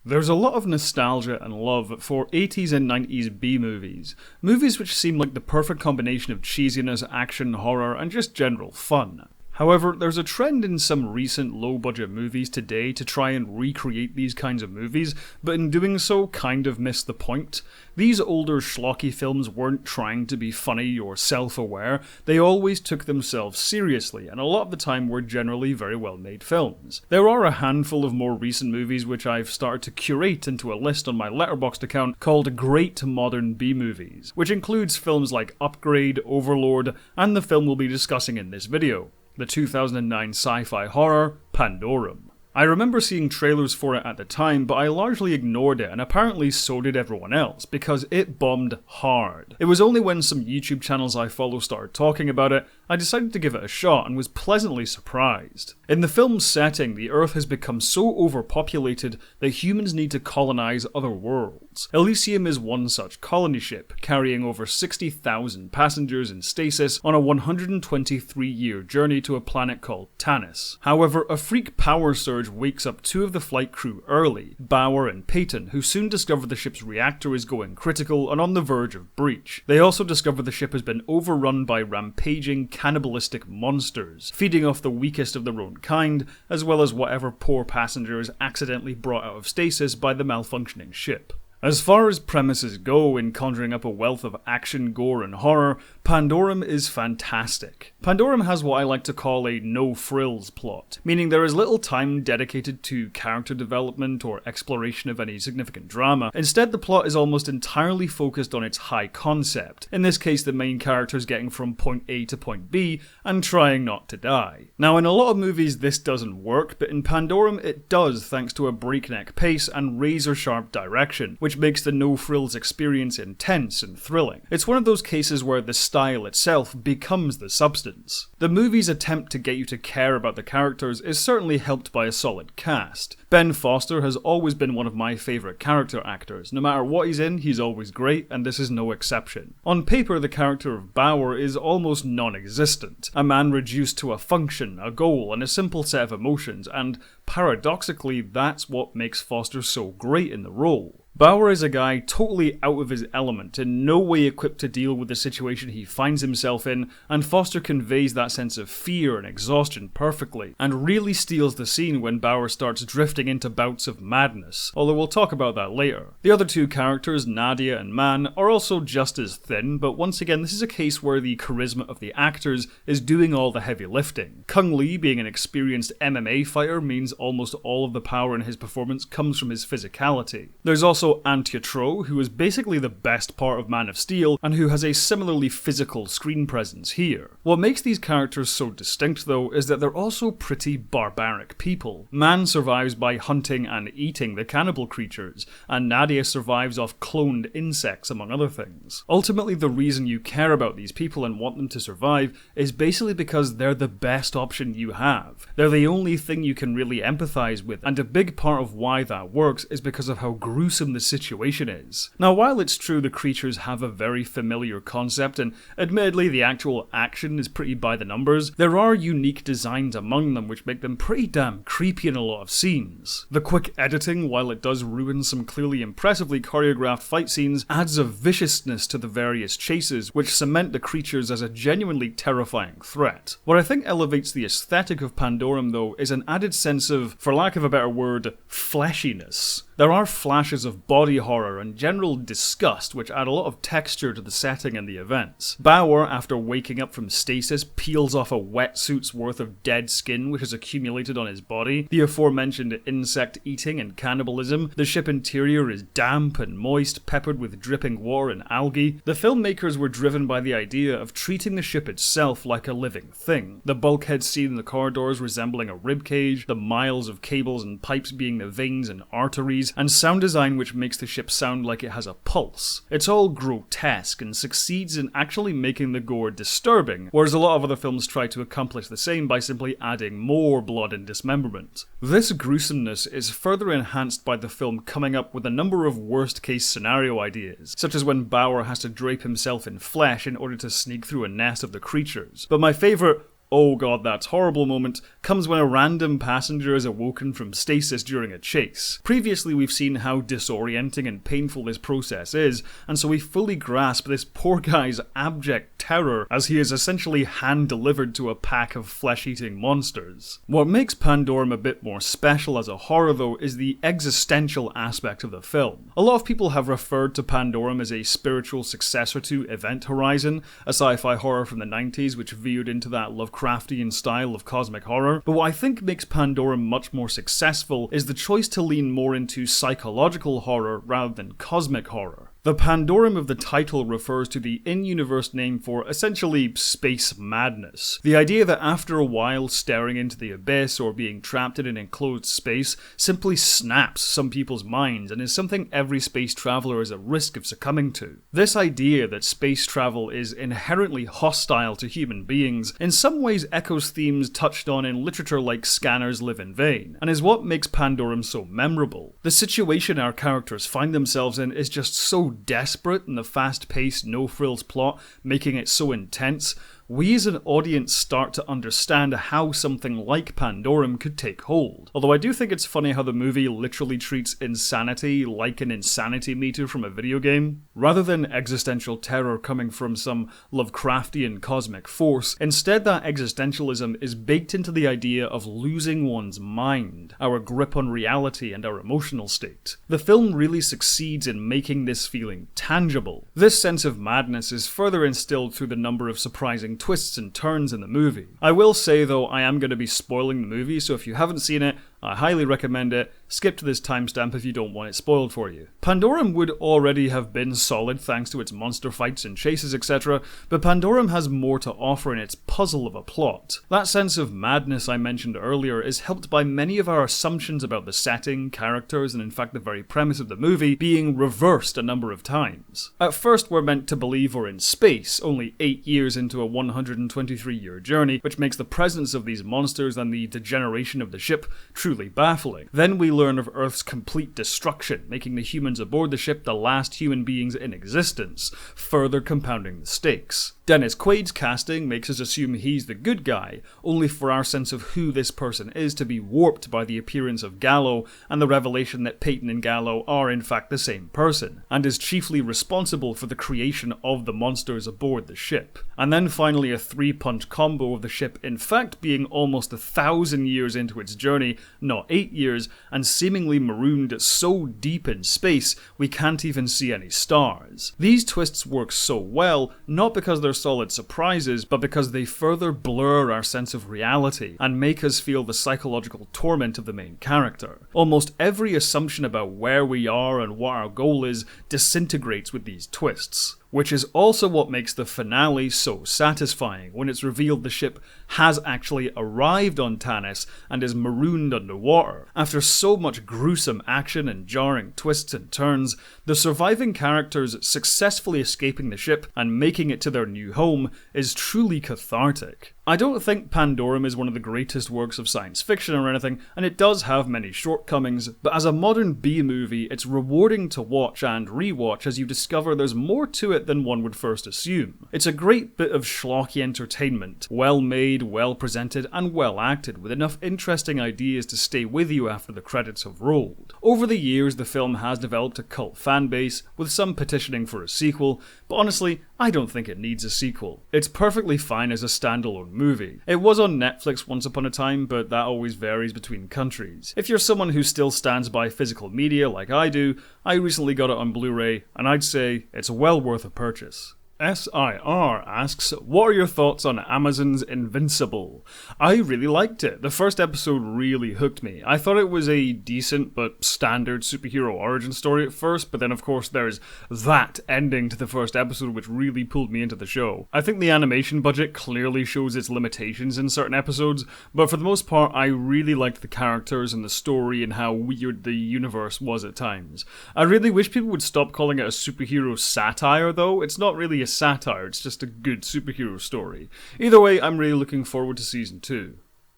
There's a lot of nostalgia and love for 80s and 90s B-movies. Movies which seem like the perfect combination of cheesiness, action, horror, and just general fun. However, there's a trend in some recent low-budget movies today to try and recreate these kinds of movies, but in doing so kind of miss the point. These older schlocky films weren't trying to be funny or self-aware, they always took themselves seriously, and a lot of the time were generally very well-made films. There are a handful of more recent movies which I've started to curate into a list on my Letterboxd account called Great Modern B-Movies, which includes films like Upgrade, Overlord, and the film we'll be discussing in this video, the 2009 sci-fi horror, Pandorum. I remember seeing trailers for it at the time, but I largely ignored it, and apparently so did everyone else, because it bombed hard. It was only when some YouTube channels I follow started talking about it, I decided to give it a shot and was pleasantly surprised. In the film's setting, the Earth has become so overpopulated that humans need to colonize other worlds. Elysium is one such colony ship, carrying over 60,000 passengers in stasis on a 123-year journey to a planet called Tanis. However, a freak power surge wakes up two of the flight crew early, Bauer and Peyton, who soon discover the ship's reactor is going critical and on the verge of breach. They also discover the ship has been overrun by rampaging cannibalistic monsters, feeding off the weakest of their own kind, as well as whatever poor passengers accidentally brought out of stasis by the malfunctioning ship. As far as premises go in conjuring up a wealth of action, gore, and horror, Pandorum is fantastic. Pandorum has what I like to call a no-Frills plot, meaning there is little time dedicated to character development or exploration of any significant drama. Instead, the plot is almost entirely focused on its high concept, in this case the main characters getting from point A to point B and trying not to die. Now, in a lot of movies this doesn't work, but in Pandorum it does thanks to a breakneck pace and razor-sharp direction, which makes the no-Frills experience intense and thrilling. It's one of those cases where the style itself becomes the substance. The movie's attempt to get you to care about the characters is certainly helped by a solid cast. Ben Foster has always been one of my favourite character actors. No matter what he's in, he's always great, and this is no exception. On paper, the character of Bauer is almost non-existent. A man reduced to a function, a goal, and a simple set of emotions, and paradoxically, that's what makes Foster so great in the role. Bauer is a guy totally out of his element, in no way equipped to deal with the situation he finds himself in, and Foster conveys that sense of fear and exhaustion perfectly, and really steals the scene when Bauer starts drifting into bouts of madness, although we'll talk about that later. The other two characters, Nadia and Man, are also just as thin, but once again this is a case where the charisma of the actors is doing all the heavy lifting. Kung Lee, being an experienced MMA fighter, means almost all of the power in his performance comes from his physicality. There's also Anya Tro, who is basically the best part of Man of Steel, and who has a similarly physical screen presence here. What makes these characters so distinct, though, is that they're also pretty barbaric people. Man survives by hunting and eating the cannibal creatures, and Nadia survives off cloned insects, among other things. Ultimately, the reason you care about these people and want them to survive is basically because they're the best option you have. They're the only thing you can really empathize with, and a big part of why that works is because of how gruesome the situation is. Now, while it's true the creatures have a very familiar concept, and admittedly the actual action is pretty by the numbers, there are unique designs among them which make them pretty damn creepy in a lot of scenes. The quick editing, while it does ruin some clearly impressively choreographed fight scenes, adds a viciousness to the various chases which cement the creatures as a genuinely terrifying threat. What I think elevates the aesthetic of Pandorum, though, is an added sense of, for lack of a better word, fleshiness. There are flashes of body horror and general disgust which add a lot of texture to the setting and the events. Bauer, after waking up from stasis, peels off a wetsuit's worth of dead skin which has accumulated on his body. The aforementioned insect eating and cannibalism. The ship interior is damp and moist, peppered with dripping water and algae. The filmmakers were driven by the idea of treating the ship itself like a living thing. The bulkhead seen in the corridors resembling a ribcage, the miles of cables and pipes being the veins and arteries, and sound design which makes the ship sound like it has a pulse. It's all grotesque and succeeds in actually making the gore disturbing, whereas a lot of other films try to accomplish the same by simply adding more blood and dismemberment. This gruesomeness is further enhanced by the film coming up with a number of worst-case scenario ideas, such as when Bauer has to drape himself in flesh in order to sneak through a nest of the creatures. But my favourite, "oh god, that's horrible" moment comes when a random passenger is awoken from stasis during a chase. Previously, we've seen how disorienting and painful this process is, and so we fully grasp this poor guy's abject terror as he is essentially hand-delivered to a pack of flesh-eating monsters. What makes Pandorum a bit more special as a horror, though, is the existential aspect of the film. A lot of people have referred to Pandorum as a spiritual successor to Event Horizon, a sci-fi horror from the 90s which veered into that Lovecraftian style of cosmic horror, but what I think makes Pandorum much more successful is the choice to lean more into psychological horror rather than cosmic horror. The Pandorum of the title refers to the in-universe name for essentially space madness. The idea that after a while staring into the abyss or being trapped in an enclosed space simply snaps some people's minds and is something every space traveler is at risk of succumbing to. This idea that space travel is inherently hostile to human beings in some ways echoes themes touched on in literature like Scanners Live in Vain, and is what makes Pandorum so memorable. The situation our characters find themselves in is just so desperate, and the fast-paced, no-frills plot making it so intense, we as an audience start to understand how something like Pandorum could take hold. Although I do think it's funny how the movie literally treats insanity like an insanity meter from a video game. Rather than existential terror coming from some Lovecraftian cosmic force, instead that existentialism is baked into the idea of losing one's mind, our grip on reality and our emotional state. The film really succeeds in making this feeling tangible. This sense of madness is further instilled through the number of surprising twists and turns in the movie. I will say though, I am going to be spoiling the movie, so if you haven't seen it, I highly recommend it. Skip to this timestamp if you don't want it spoiled for you. Pandorum would already have been solid thanks to its monster fights and chases, etc., but Pandorum has more to offer in its puzzle of a plot. That sense of madness I mentioned earlier is helped by many of our assumptions about the setting, characters, and in fact the very premise of the movie being reversed a number of times. At first we're meant to believe we're in space, only 8 years into a 123-year journey, which makes the presence of these monsters and the degeneration of the ship truly baffling. Then we learn of Earth's complete destruction, making the humans aboard the ship the last human beings in existence, further compounding the stakes. Dennis Quaid's casting makes us assume he's the good guy, only for our sense of who this person is to be warped by the appearance of Gallo and the revelation that Peyton and Gallo are in fact the same person, and is chiefly responsible for the creation of the monsters aboard the ship. And then finally a 3-punch combo of the ship in fact being almost 1,000 years into its journey, not 8 years, and seemingly marooned so deep in space we can't even see any stars. These twists work so well, not because they're solid surprises, but because they further blur our sense of reality and make us feel the psychological torment of the main character. Almost every assumption about where we are and what our goal is disintegrates with these twists. Which is also what makes the finale so satisfying, when it's revealed the ship has actually arrived on Tanis and is marooned underwater. After so much gruesome action and jarring twists and turns, the surviving characters successfully escaping the ship and making it to their new home is truly cathartic. I don't think Pandorum is one of the greatest works of science fiction or anything, and it does have many shortcomings, but as a modern B-movie, it's rewarding to watch and rewatch as you discover there's more to it than one would first assume. It's a great bit of schlocky entertainment, well made, well presented, and well acted, with enough interesting ideas to stay with you after the credits have rolled. Over the years, the film has developed a cult fanbase, with some petitioning for a sequel, but honestly, I don't think it needs a sequel. It's perfectly fine as a standalone movie. It was on Netflix once upon a time, but that always varies between countries. If you're someone who still stands by physical media like I do, I recently got it on Blu-ray, and I'd say it's well worth a purchase. SIR asks, what are your thoughts on Amazon's Invincible? I really liked it. The first episode really hooked me. I thought it was a decent but standard superhero origin story at first, but then of course there's that ending to the first episode which really pulled me into the show. I think the animation budget clearly shows its limitations in certain episodes, but for the most part I really liked the characters and the story and how weird the universe was at times. I really wish people would stop calling it a superhero satire though. It's not really a satire, it's just a good superhero story. Either way, I'm really looking forward to season 2.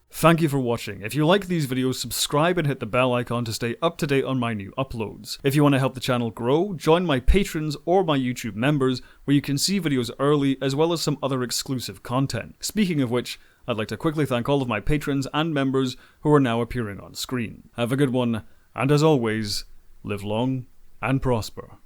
Thank you for watching. If you like these videos, subscribe and hit the bell icon to stay up to date on my new uploads. If you want to help the channel grow, join my patrons or my YouTube members, where you can see videos early as well as some other exclusive content. Speaking of which, I'd like to quickly thank all of my patrons and members who are now appearing on screen. Have a good one, and as always, live long and prosper.